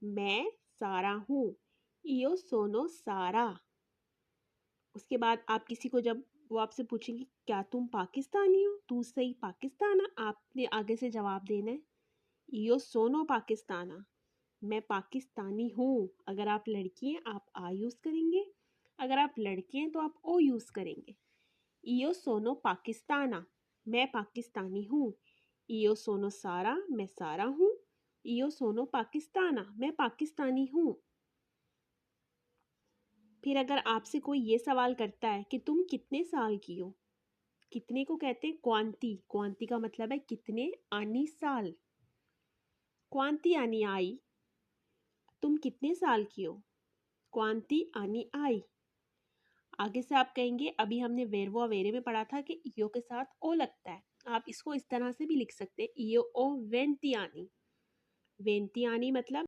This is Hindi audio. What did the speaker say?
मैं सारा हूँ। इयो सोनो सारा। उसके बाद आप किसी को जब वो आपसे पूछेंगे क्या तुम पाकिस्तानी हो, तू सही पाकिस्ताना, आपने आगे से जवाब देना है इयो सोनो पाकिस्ताना, मैं पाकिस्तानी हूँ। अगर आप लड़की हैं आप आ यूज़ करेंगे, अगर आप लड़के हैं तो आप ओ यूज़ करेंगे। इयो सोनो पाकिस्ताना, मैं पाकिस्तानी हूँ। इयो सोनो सारा, मैं सारा हूँ। इयो सोनो पाकिस्ताना, मैं पाकिस्तानी हूँ। फिर अगर आपसे कोई ये सवाल करता है कि तुम कितने साल की हो, कितने को कहते हैं क्वांती। क्वांती का मतलब है कितने, आनी साल। क्वांती आनी आई, तुम कितने साल की हो, क्वांती आनी आई। आगे से आप कहेंगे, अभी हमने वेरवो अवेरे में पढ़ा था कि ईयो के साथ ओ लगता है, आप इसको इस तरह से भी लिख सकते हैं, ईयो ओ वेंती आनी। वेंती आनी मतलब